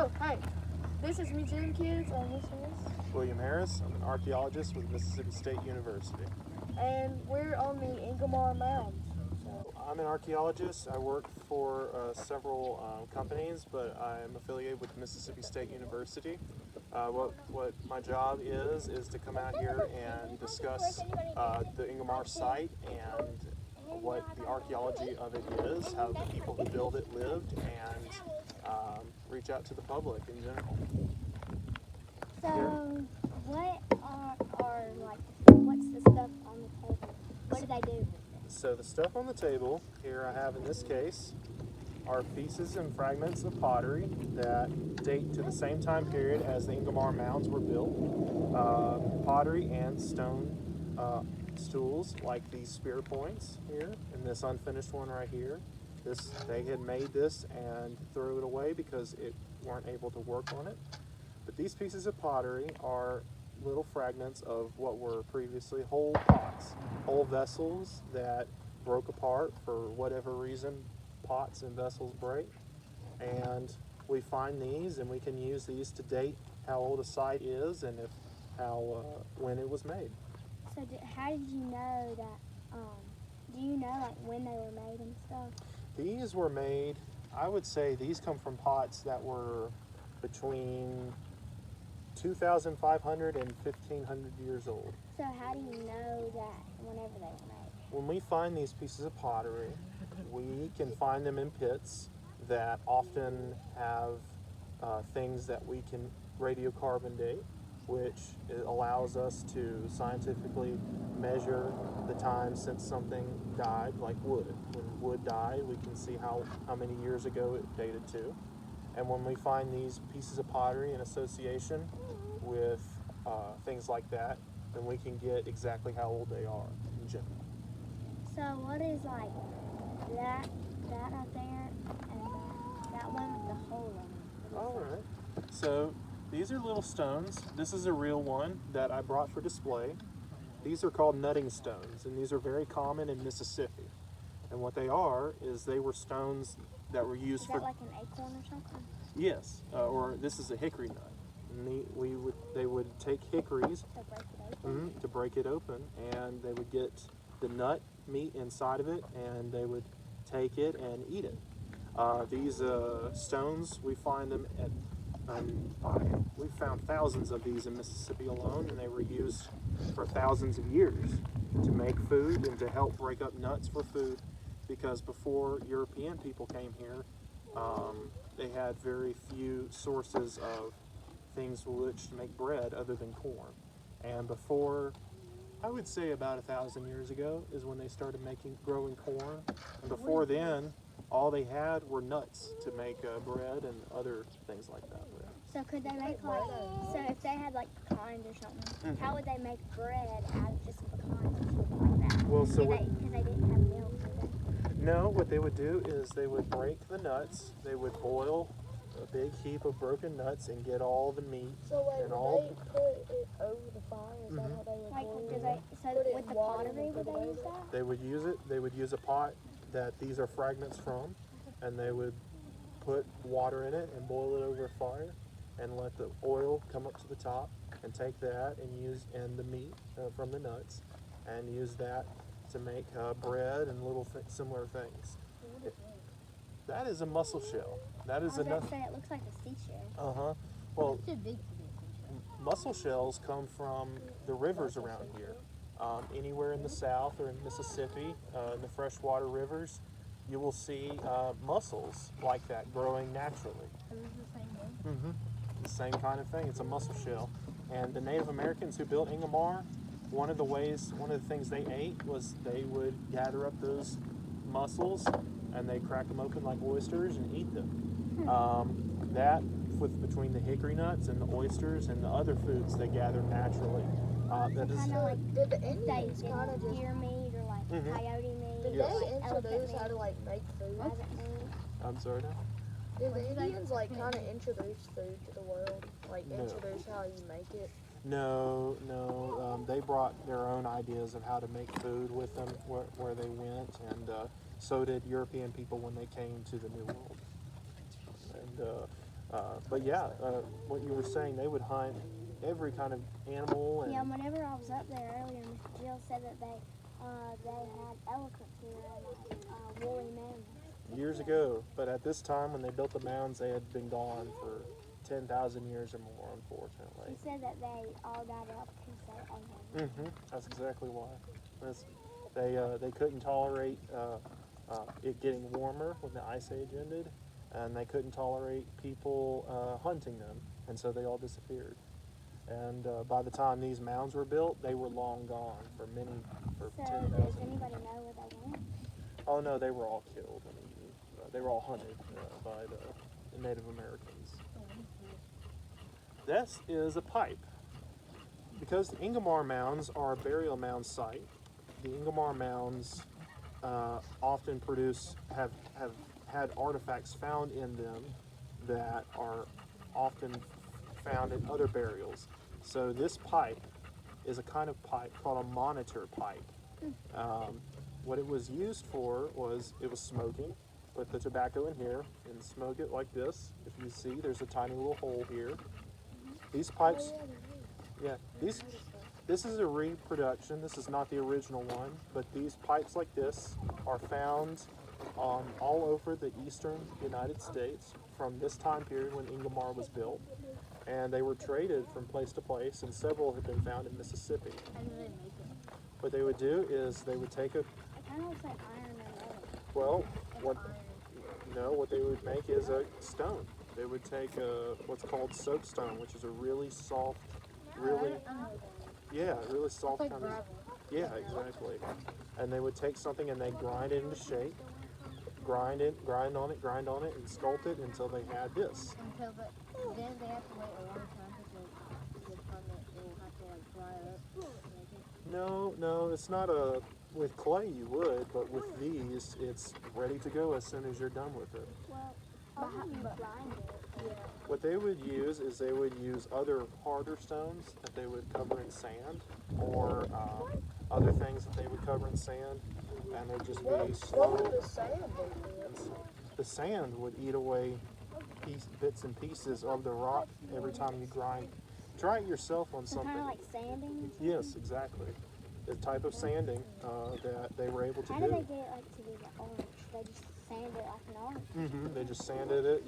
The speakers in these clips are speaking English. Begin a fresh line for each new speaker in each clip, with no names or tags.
Oh, hi. This is Museum Kids, and this is...
William Harris. I'm an archaeologist with Mississippi State University.
And we're on the Ingomar Mounds. So.
I'm an archaeologist. I work for several companies, but I'm affiliated with Mississippi State University. What my job is to come out here and discuss the Ingomar site and what the archaeology of it is, how the people who built it lived, and reach out to the public in general.
So, what's the stuff on the table? What do they do?
So the stuff on the table here I have in this case are pieces and fragments of pottery that date to the same time period as the Ingomar mounds were built. Pottery and stone stools like these spear points here and this unfinished one right here. They had made this and threw it away because it weren't able to work on it. But these pieces of pottery are little fragments of what were previously whole pots, whole vessels that broke apart for whatever reason. Pots and vessels break, and we find these and we can use these to date how old a site is and when it was made.
So how did you know that, do you know like when they were made and stuff?
These were made, I would say these come from pots that were between 2,500 and 1,500 years old.
So how do you know that whenever they were made?
When we find these pieces of pottery, we can find them in pits that often have things that we can radiocarbon date, which allows us to scientifically measure the time since something died, like wood. When wood died, we can see how many years ago it dated to. And when we find these pieces of pottery in association with things like that, then we can get exactly how old they are in general.
So what is like that right there and that one with the hole in it?
All right. So these are little stones. This is a real one that I brought for display. These are called nutting stones, and these are very common in Mississippi. And what they are is they were stones that were used for...
Is that like an acorn or something?
Yes, or this is a hickory nut. And they would take hickories
To break it open?
and they would get the nut meat inside of it, and they would take it and eat it. These stones, we find them at we found thousands of these in Mississippi alone, and they were used for thousands of years to make food and to help break up nuts for food, because before European people came here, they had very few sources of things with which to make bread other than corn. And before, I would say about 1,000 years ago is when they started growing corn. And before then, all they had were nuts to make bread and other things like that with.
So could they make so if they had like pecans or something, how would they make bread out of just pecans or something like that?
Well, so
Because they didn't have milk, did they?
No, what they would do is they would break the nuts, they would boil a big heap of broken nuts and get all the meat.
So wait,
and
would
all
they put it over the fire? Is that how they would
Like,
boil
do
it?
they, so
Put it
with
in
the
water
pottery,
and
would
put
they
it
use
over?
that?
They would use it, they would use a pot that these are fragments from, and they would put water in it and boil it over a fire and let the oil come up to the top and take that and the meat from the nuts and use that to make bread and little similar things. That is a mussel shell. That is enough.
Say it looks like a seashell.
Uh-huh. Well,
Too big to be a seashell.
mussel shells come from the rivers around here. Anywhere in the south or in Mississippi, in the freshwater rivers, you will see mussels like that growing naturally.
Are these the same way?
Mm-hmm. The same kind of thing. It's a mussel shell. And the Native Americans who built Ingomar, one of the things they ate was they would gather up those mussels and they crack them open like oysters and eat them. Between the hickory nuts and the oysters and the other foods they gather naturally. That is.
Kind of like
Did the Indians kind of just...
deer meat or like coyote meat.
Did
Yes.
they introduce
Elephant
how to
meat.
like make food?
Rabbit meat.
I'm sorry now?
Did the Indians like kind of introduce food to the world? Like
No.
introduce how you make it?
No. They brought their own ideas of how to make food with them where they went, and so did European people when they came to the New World. And But yeah, what you were saying, they would hunt every kind of animal. And
Yeah, whenever I was up there earlier, Mr. Jill said that they had elephants here and woolly mammoths.
years ago, but at this time when they built the mounds, they had been gone for 10,000 years or more, unfortunately.
He said that they all died out because they ate them.
That's exactly why. They couldn't tolerate it getting warmer when the Ice Age ended, and they couldn't tolerate people hunting them, and so they all disappeared. And by the time these mounds were built, they were long gone for
So
10,000.
does anybody know where they went?
Oh no, they were all killed and eaten. They were all hunted by the Native Americans. This is a pipe. Because the Ingomar mounds are a burial mound site, the Ingomar mounds often have had artifacts found in them that are often found in other burials. So this pipe is a kind of pipe called a monitor pipe. What it was used for was it was smoking. Put the tobacco in here and smoke it like this. If you see, there's a tiny little hole here. These pipes, yeah, this is a reproduction. This is not the original one, but these pipes like this are found all over the eastern United States from this time period when Ingomar was built. And they were traded from place to place, and several have been found in Mississippi.
How do they make them?
What they would do is they would take a,
It kind of looks like iron and metal.
well, what they would make is a stone. They would take what's called soapstone, which is a really soft, really soft
Like
kind of,
gravel.
yeah, exactly. And they would take something and they grind it into shape, grind on it, and sculpt it until they had this.
Until then they have to wait a long time because the time that they will have to like dry it up. to make it.
No, it's not with clay you would, but with these, it's ready to go as soon as you're done with it.
Well, how do you grind it? Yeah.
What they would use is they would use other harder stones that they would cover in sand, or other things that they would cover in sand, and they'd just
What
be
would
slow.
the sand do?
The sand would eat away bits and pieces of the rock every time you grind. Try it yourself on
So
something.
kind of like sanding?
Yes, exactly. The type of sanding that they were able to
How do they
do.
get it like to be the orange? They just sand it like an orange?
They just sanded it,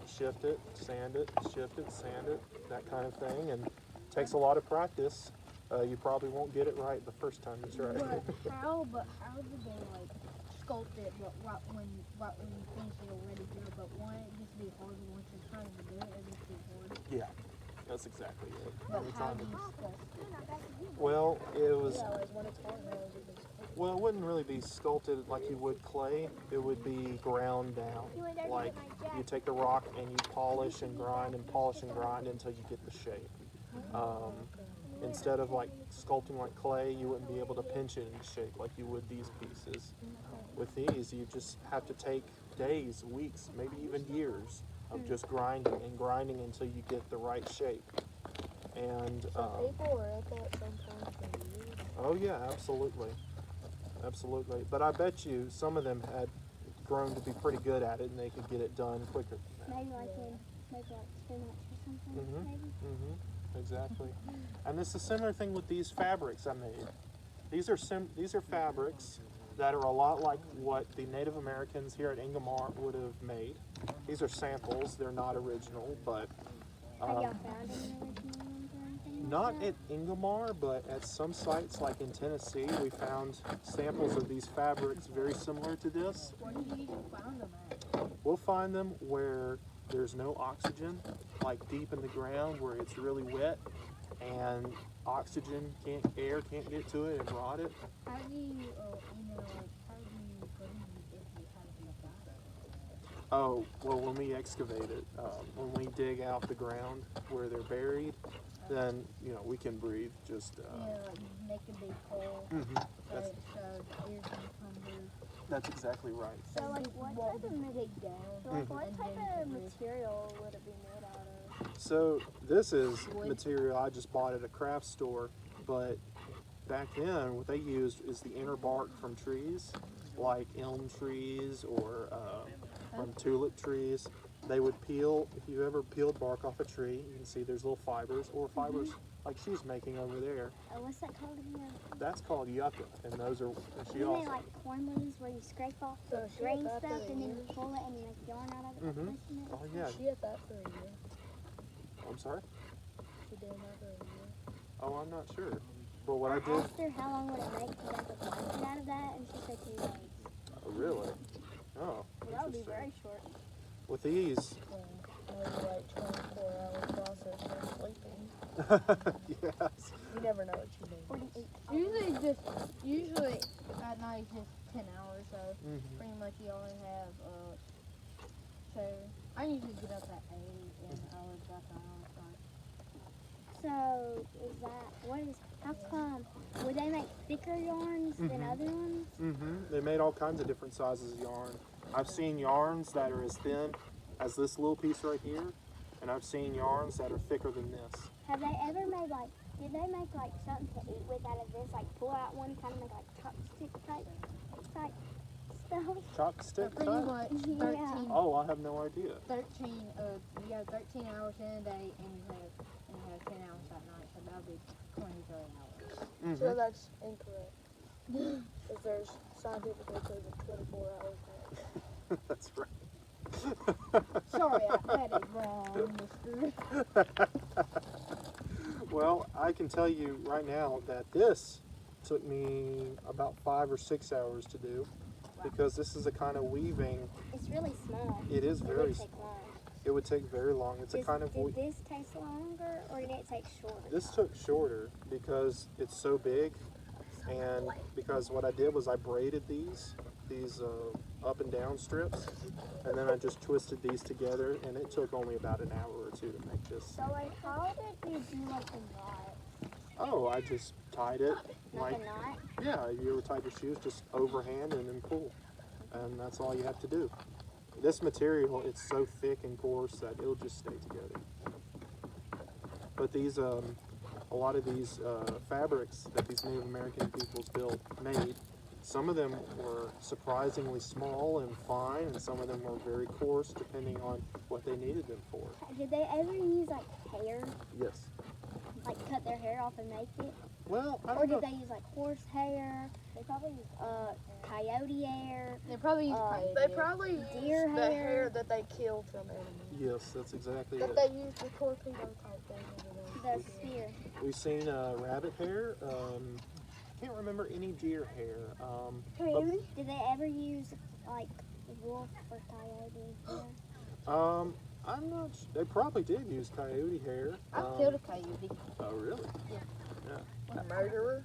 shift it, sand it, that kind of thing, and it takes a lot of practice. You probably won't get it right the first time you try.
But how did they like sculpt it? But when you finish it already good, but won't it just be harder once you're trying to do it? It just be hard.
Yeah, that's exactly it.
But
Every
how
time
do
you-
you sculpt it?
Well, it was.
Yeah, like when it's hard,
Well, it wouldn't really be sculpted like you would clay. It would be ground down. Like you take the rock and you polish and grind until you get the shape. Instead of like sculpting like clay, you wouldn't be able to pinch it into shape like you would these pieces. With these, you just have to take days, weeks, maybe even years of just grinding until you get the right shape. And
people were at that sometimes for years.
oh yeah, absolutely. But I bet you some of them had grown to be pretty good at it, and they could get it done quicker than that.
Maybe like spinach or something, maybe?
Exactly. And it's a similar thing with these fabrics I made. These are fabrics that are a lot like what the Native Americans here at Ingomar would have made. These are samples. They're not original, but
Have y'all found any original ones or anything?
not
like that?
at Ingomar, but at some sites like in Tennessee, we found samples of these fabrics very similar to this.
Where did you even find them at?
We'll find them where there's no oxygen, like deep in the ground where it's really wet and air can't get to it and rot it.
How do you, how do you breathe if you have enough oxygen?
Oh, well, when we excavate it, when we dig out the ground where they're buried, then, we can breathe just,
Like make a big hole so the air can come through.
that's exactly right.
So like what type of
dig down?
So like what
and
type
then
of
breathe.
material would it be made out of?
So this is
Wood.
material I just bought at a craft store, but back then what they used is the inner bark from trees, like elm trees or from tulip trees. they would peel, if you ever peeled bark off a tree, you can see there's little fibers, or fibers like she's making over there.
What's that called again?
That's called yucca, and those are, and she
Isn't
also,
it like corn leaves where you scrape off
So
the
she
green
got
stuff
that
and then
in
you pull it and you make yarn out of it?
Mhm.
Like this,
oh yeah,
She had that for a year.
I'm sorry?
She did that for a year.
Oh, I'm not sure. But what I
I
did,
asked her how long would it make to make a blanket out of that, and she said 2 days.
oh, really? Oh,
Well, that would be
interesting.
very short.
With these,
So maybe like 24-hour process for sleeping.
yes.
You never know what you need.
48
Usually at night it's just 10 hours, so
Mhm.
pretty much you only have, so I usually get up at 8 and I was about an hour outside.
So, how come, would they make thicker yarns than
Mhm.
other ones?
They made all kinds of different sizes of yarn. I've seen yarns that are as thin as this little piece right here, and I've seen yarns that are thicker than this.
Have they ever made did they make something to eat with out of this? Like pull out one, kind of make chopstick type stuff?
Chopstick
Pretty
cut?
much
Yeah.
13,
Oh, I have no idea.
13, you have 13 hours in a day and you have 10 hours at night, so that'll be 23 hours.
Mhm.
So that's incorrect. Because there's scientifically proven 24 hours now.
That's right.
Sorry, I had it wrong, mister.
Well, I can tell you right now that this took me about 5 or 6 hours to do, because this is a kind of weaving.
It's really small.
It is
It
very.
would take long.
It would take very long. It's a kind of.
Did this take longer, or did it take shorter?
This took shorter because it's so big, and because what I did was I braided these up and down strips, and then I just twisted these together, and it took only about an hour or two to make this.
So how did you do the knot?
Oh, I just tied it
Not
like,
the knot?
yeah, you ever tied your shoes, just overhand and then pull, and that's all you have to do. This material, it's so thick and coarse that it'll just stay together. But these, a lot of these fabrics that these Native American peoples made, some of them were surprisingly small and fine, and some of them were very coarse, depending on what they needed them for.
Did they ever use hair?
Yes.
Like cut their hair off and make it?
Well, I
Or
don't know.
did they use horse hair? They probably use coyote hair.
They probably use coyote
They
hair.
probably used
Deer
the
hair.
hair that they killed from animals.
Yes, that's exactly
That
it.
they used the torpedo type thing over there.
The spear.
We've seen rabbit hair. Can't remember any deer hair.
Did they ever use wolf or coyote hair?
I'm not. They probably did use coyote hair.
I've killed a coyote.
Oh, really?
A murderer.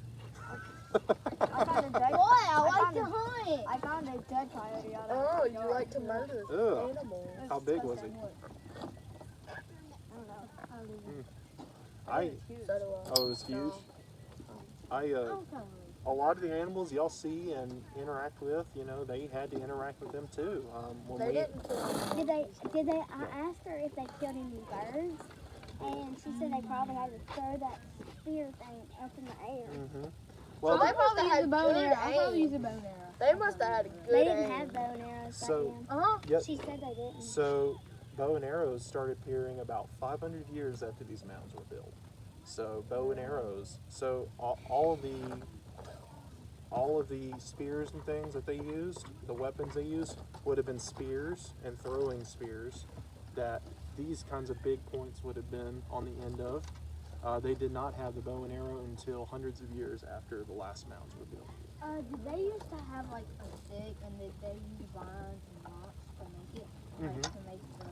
I found a dead.
Boy, I like
found
to
a-
hunt.
I found a dead coyote out of
Oh,
the
you
yard.
like to murder
Ugh.
animals.
How big was he?
I don't know.
So do I.
Oh, it was huge. A lot of the animals y'all see and interact with, they had to interact with them too.
They didn't kill animals.
Did they? I asked her if they killed any birds, and she said they probably had to throw that spear thing up in the air.
Mm-hmm.
So
Well,
they probably
use a
had
bow and
good
arrow. I'll probably
aim.
use a bow and arrow.
They must have had a good
They didn't
aim.
have bow and arrows
So-
back
Uh-huh.
yep.
then. She said they didn't.
So bow and arrows started appearing about 500 years after these mounds were built. So bow and arrows. So all of the spears and things that they used, the weapons they used, would have been spears and throwing spears that these kinds of big points would have been on the end of. They did not have the bow and arrow until hundreds of years after the last mounds were built.
Did they used to have a stick and did they use vines and rocks to make it?
Mhm.
To make the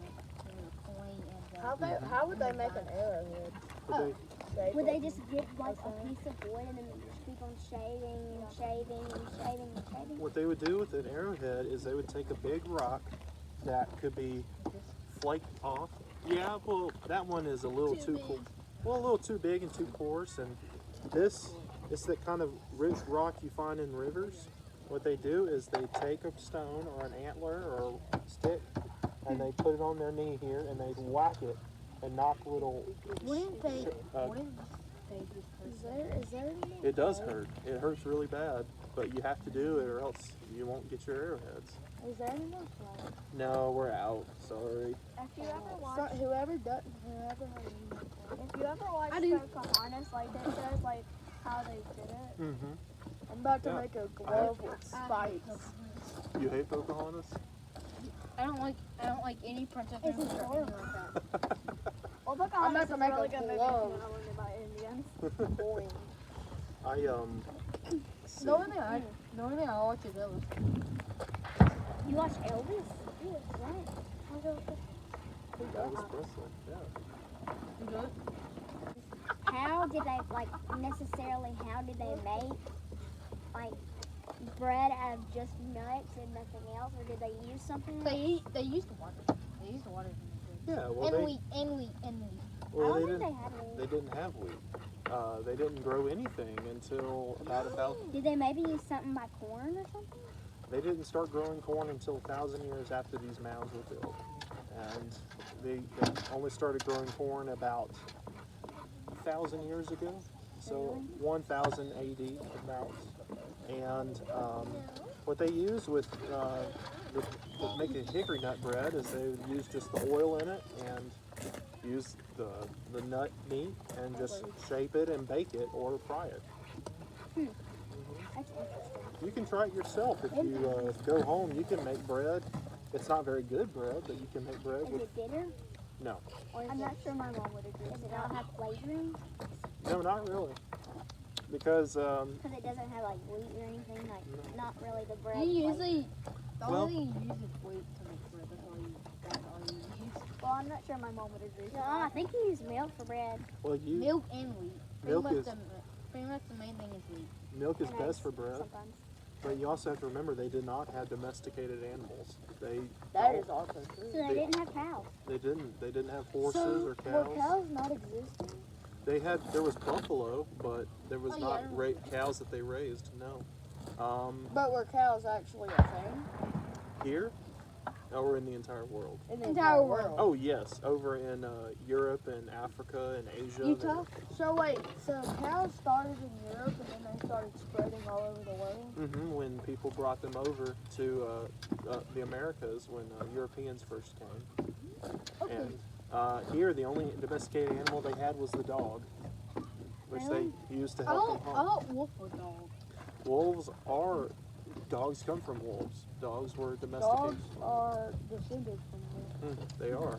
point and
How would they make an arrowhead?
But they,
Would they just get a piece of wood and then just keep on shaving and shaving and shaving and shaving?
what they would do with an arrowhead is they would take a big rock that could be flaked off. Yeah, well, that one is a little too cool. Well, a little too big and too coarse, and this is the kind of rich rock you find in rivers. What they do is they take a stone or an antler or a stick, and they put it on their knee here, and they whack it and knock little.
Wouldn't they?
uh,
Wouldn't they just hurt.
Is there any more
It does
blood?
hurt. It hurts really bad, but you have to do it or else you won't get your arrowheads.
Is there any more blood?
No, we're out. Sorry.
If you ever
So,
watch,
whoever has any more blood.
if you ever watch
I do.
Pocahontas, like it says like how they did it.
Mm-hmm.
I'm about to
Yeah.
make a glove with spikes.
You hate Pocahontas?
I don't like any princess
It's
animals or anything
adorable.
like that.
Well,
I'm
Pocahontas
about
is
to
a
make
really
a
good movie
glove.
when I learned about Indians.
Coin.
I see.
The only thing I watch is Elvis.
You watch Elvis?
Yes.
Right.
Elvis Presley. Yeah.
You good?
How did they how did they make like bread out of just nuts and nothing else, or did they use something?
They used to water. They used to water.
Yeah. Well,
And
they
wheat.
I
well
don't
they
think
didn't
they had any.
they didn't have wheat. They didn't grow anything until about 1,000.
Did they maybe use something by corn or something?
They didn't start growing corn until 1,000 years after these mounds were built, and they only started growing corn about 1,000 years ago. So 1000 AD about, and what they use with to make a hickory nut bread is they would use just the oil in it and use the nut meat and just shape it and bake it or fry it.
That's interesting.
You can try it yourself if you go home. You can make bread. It's not very good bread, but you can make bread
Is
with
it bitter?
no,
Or I'm not sure my mom would agree. Does it not have flavoring?
no, not really, because
Because it doesn't have like wheat or anything, like not really the bread.
You
flavor.
usually the
Well-
only thing you use is wheat to make bread. That's all you use.
Well, I'm not sure my mom would agree. No, I think you use milk for bread.
well, you
Milk and wheat.
Milk
Pretty much
is-
pretty much the main thing is wheat.
milk is
And
best
eggs
for bread.
Sometimes.
But you also have to remember they did not have domesticated animals.
That is also
So
true.
they didn't have cows.
They didn't have horses
So,
or cows.
were cows not existing?
There was buffalo, but there was
Oh, yeah,
not
I remember.
cows that they raised. No.
But were cows actually a thing?
Here, or in the entire world.
In the
Entire world.
Oh yes, over in Europe and Africa and Asia.
Utah? So wait, so cows started in Europe and then they started spreading all over the world?
Mm-hmm, when people brought them over to the Americas when Europeans first came.
Okay.
And here, the only domesticated animal they had was the dog, which
Really?
they used to
I
help them
thought
hunt.
wolf was dog.
Dogs come from wolves. Dogs were domesticated.
Dogs are descended from them.
They are,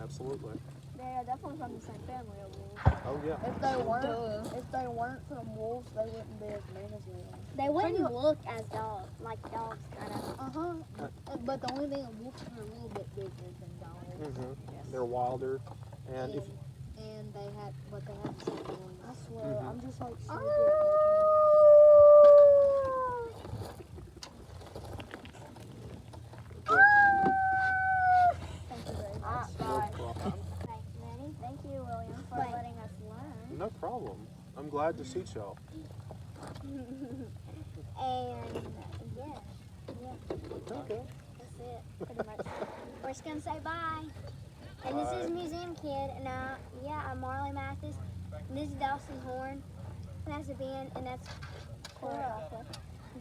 absolutely.
They are definitely from the same family of wolves.
Oh yeah.
If they weren't from wolves, they wouldn't be as mean as they are.
They wouldn't look as dogs, like dogs kind of.
But the only thing is wolves are a little bit bigger than dogs.
Mm-hmm. They're wilder, and if
And they had the same noise.
I swear,
Mhm.
I'm just like so
Ah. Thank you very much.
no problem.
Thank you, William, for letting us learn.
No problem. I'm glad to teach y'all.
And yeah,
Okay.
that's it, pretty much. We're just gonna say bye. And this is Museum Kid, and I'm Marley Mathis, and this is Dawson Horn, and that's Ben, and that's Cora.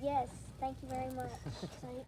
Yes, thank you very much. So,